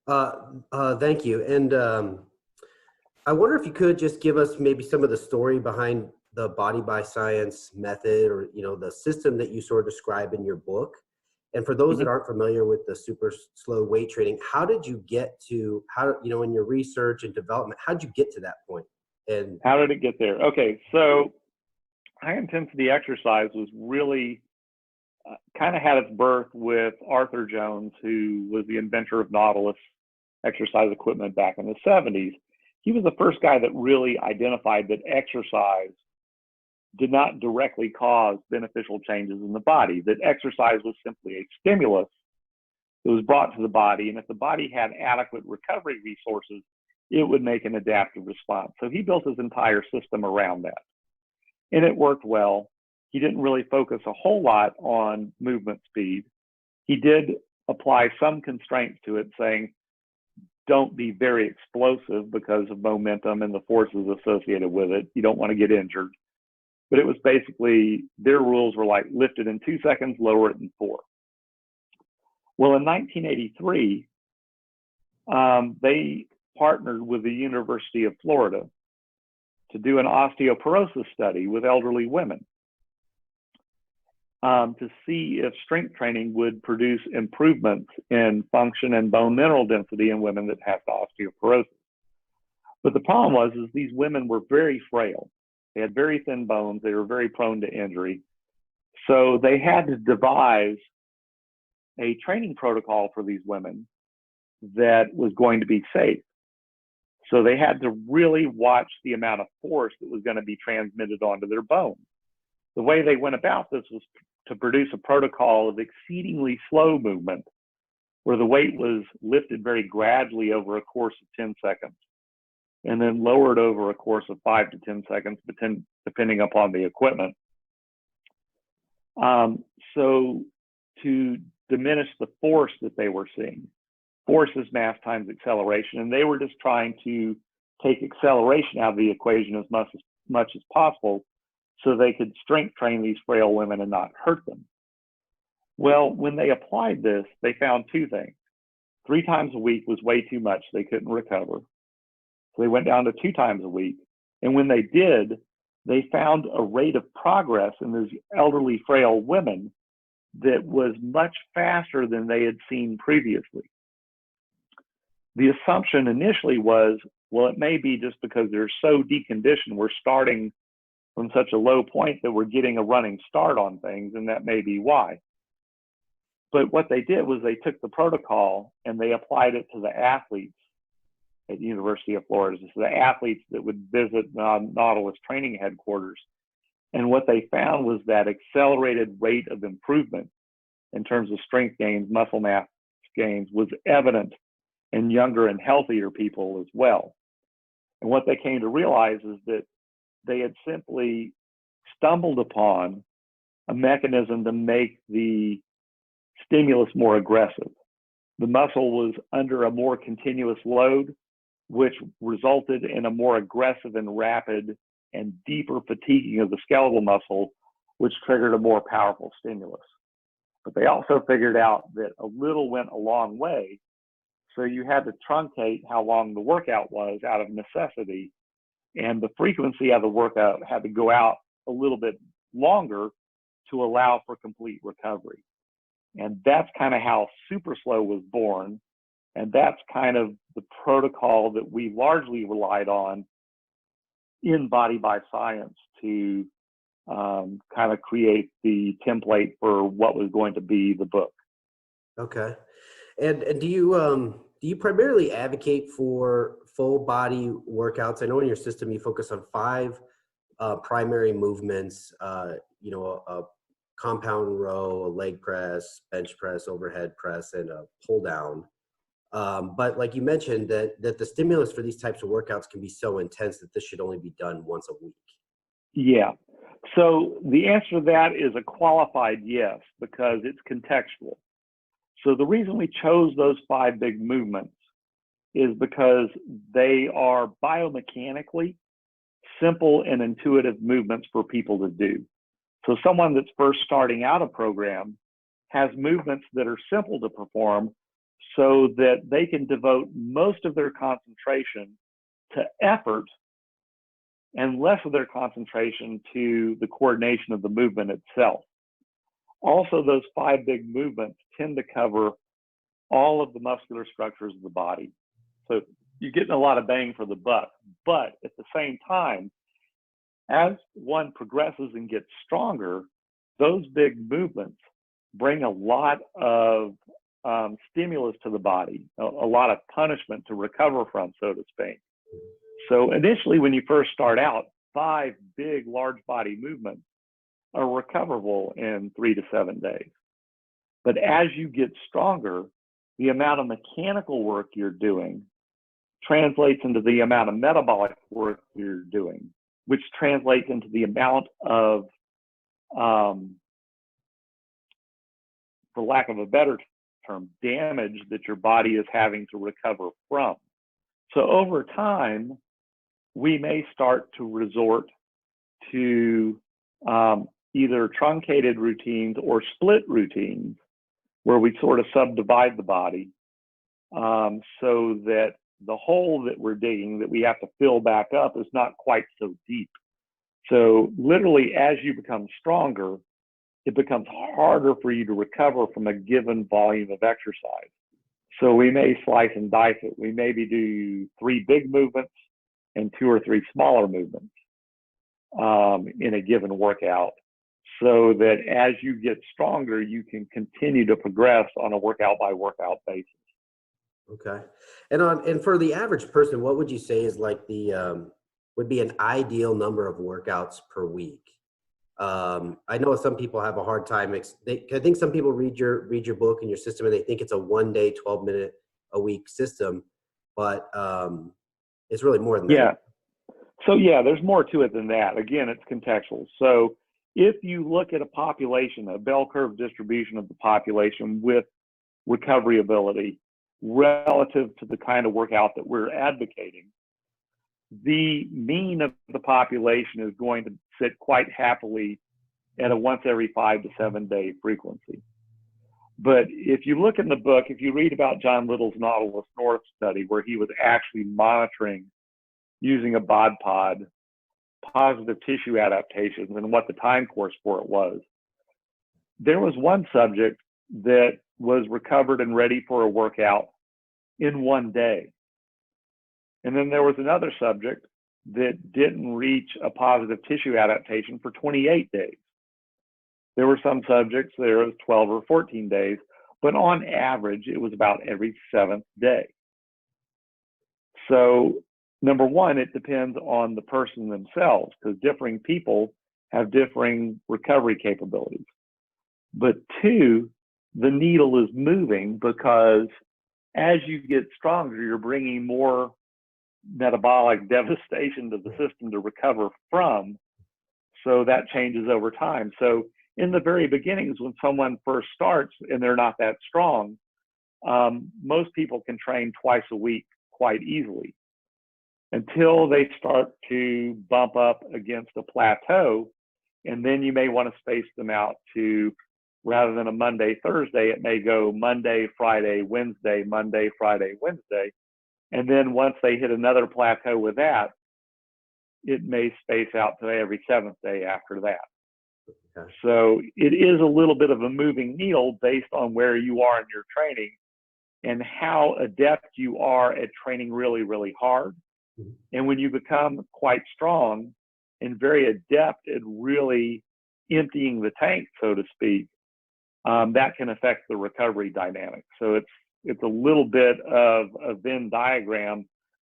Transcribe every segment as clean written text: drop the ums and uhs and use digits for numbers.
Thank you. And I wonder if you could just give us maybe some of the story behind the body by science method, or the system that you sort of describe in your book. And for those that Mhm. aren't familiar with the super slow weight training, how did you get to in your research and development, how did you get to that point? And How did it get there? Okay, so high intensity exercise was really kind of had its birth with Arthur Jones, who was the inventor of Nautilus exercise equipment back in the 70s. He was the first guy that really identified that exercise did not directly cause beneficial changes in the body, that exercise was simply a stimulus that was brought to the body. And if the body had adequate recovery resources, it would make an adaptive response. So he built his entire system around that. And it worked well. He didn't really focus a whole lot on movement speed. He did apply some constraints to it, saying, don't be very explosive because of momentum and the forces associated with it. You don't want to get injured. But it was basically, their rules were like lift it in 2 seconds, lower it in 4. Well, in 1983, they partnered with the University of Florida to do an osteoporosis study with elderly women to see if strength training would produce improvements in function and bone mineral density in women that have osteoporosis. But the problem was these women were very frail. They had very thin bones. They were very prone to injury. So they had to devise a training protocol for these women that was going to be safe. So they had to really watch the amount of force that was going to be transmitted onto their bones. The way they went about this was to produce a protocol of exceedingly slow movement, where the weight was lifted very gradually over a course of 10 seconds, and then lowered over a course of 5 to 10 seconds, depending upon the equipment. So to diminish the force that they were seeing. Force is mass times acceleration, and they were just trying to take acceleration out of the equation as much as possible so they could strength train these frail women and not hurt them. Well, when they applied this, they found 2 things. 3 times a week was way too much. They couldn't recover. So they went down to 2 times a week. And when they did, they found a rate of progress in those elderly, frail women that was much faster than they had seen previously. The assumption initially was, well, it may be just because they're so deconditioned, we're starting from such a low point that we're getting a running start on things, and that may be why. But what they did was they took the protocol and they applied it to the athletes at the University of Florida, so the athletes that would visit Nautilus training headquarters. And what they found was that accelerated rate of improvement in terms of strength gains, muscle mass gains, was evident in younger and healthier people as well. And what they came to realize is that they had simply stumbled upon a mechanism to make the stimulus more aggressive. The muscle was under a more continuous load, which resulted in a more aggressive and rapid and deeper fatiguing of the skeletal muscle, which triggered a more powerful stimulus. But they also figured out that a little went a long way. So you had to truncate how long the workout was out of necessity, and the frequency of the workout had to go out a little bit longer to allow for complete recovery. And that's kind of how super slow was born. And that's kind of the protocol that we largely relied on in Body by Science to kind of create the template for what was going to be the book. okay. And do you primarily advocate for full body workouts? I know in your system you focus on 5 primary movements. A compound row, a leg press, bench press, overhead press, and a pull down. But like you mentioned, that the stimulus for these types of workouts can be so intense that this should only be done once a week. Yeah. So the answer to that is a qualified yes, because it's contextual. So the reason we chose those 5 big movements is because they are biomechanically simple and intuitive movements for people to do. So someone that's first starting out a program has movements that are simple to perform, so that they can devote most of their concentration to effort and less of their concentration to the coordination of the movement itself. Also, those 5 big movements tend to cover all of the muscular structures of the body. So you're getting a lot of bang for the buck. But at the same time, as one progresses and gets stronger, those big movements bring a lot of stimulus to the body, a lot of punishment to recover from, so to speak. So initially, when you first start out, 5 big, large body movements are recoverable in 3 to 7 days. But as you get stronger, the amount of mechanical work you're doing translates into the amount of metabolic work you're doing, which translates into the amount of, for lack of a better term, damage that your body is having to recover from. So over time, we may start to resort to either truncated routines or split routines, where we sort of subdivide the body so that the hole that we're digging that we have to fill back up is not quite so deep. So literally, as you become stronger, it becomes harder for you to recover from a given volume of exercise. So we may slice and dice it. We maybe do 3 big movements and 2 or 3 smaller movements in a given workout, so that as you get stronger, you can continue to progress on a workout by workout basis. Okay. And for the average person, what would you say is like the would be an ideal number of workouts per week? I know some people have a hard time. I think some people read your book and your system and they think it's a 1-day, 12-minute a week system, but it's really more than that. Yeah. So yeah, there's more to it than that. Again, it's contextual. So if you look at a population, a bell curve distribution of the population with recovery ability relative to the kind of workout that we're advocating, the mean of the population is going to sit quite happily at a once every 5 to 7 day frequency. But if you look in the book, if you read about John Little's Nautilus North study, where he was actually monitoring using a bod pod positive tissue adaptations and what the time course for it was, there was one subject that was recovered and ready for a workout in 1 day. And then there was another subject that didn't reach a positive tissue adaptation for 28 days. There were some subjects there was 12 or 14 days, but on average, it was about every 7th day. So number one, it depends on the person themselves, because differing people have differing recovery capabilities. But 2, the needle is moving, because as you get stronger, you're bringing more metabolic devastation to the system to recover from. So that changes over time. So in the very beginnings, when someone first starts and they're not that strong, most people can train twice a week quite easily, until they start to bump up against a plateau. And then you may want to space them out to, rather than a Monday, Thursday, it may go Monday, Friday, Wednesday, Monday, Friday, Wednesday. And then once they hit another plateau with that, it may space out to every 7th day after that. Okay. So it is a little bit of a moving needle based on where you are in your training and how adept you are at training really, really hard. And when you become quite strong and very adept at really emptying the tank, so to speak, that can affect the recovery dynamic. So it's a little bit of a Venn diagram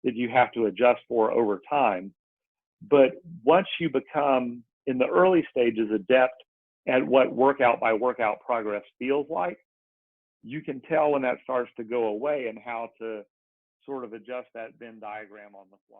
that you have to adjust for over time. But once you become, in the early stages, adept at what workout by workout progress feels like, you can tell when that starts to go away and how to sort of adjust that Venn diagram on the fly.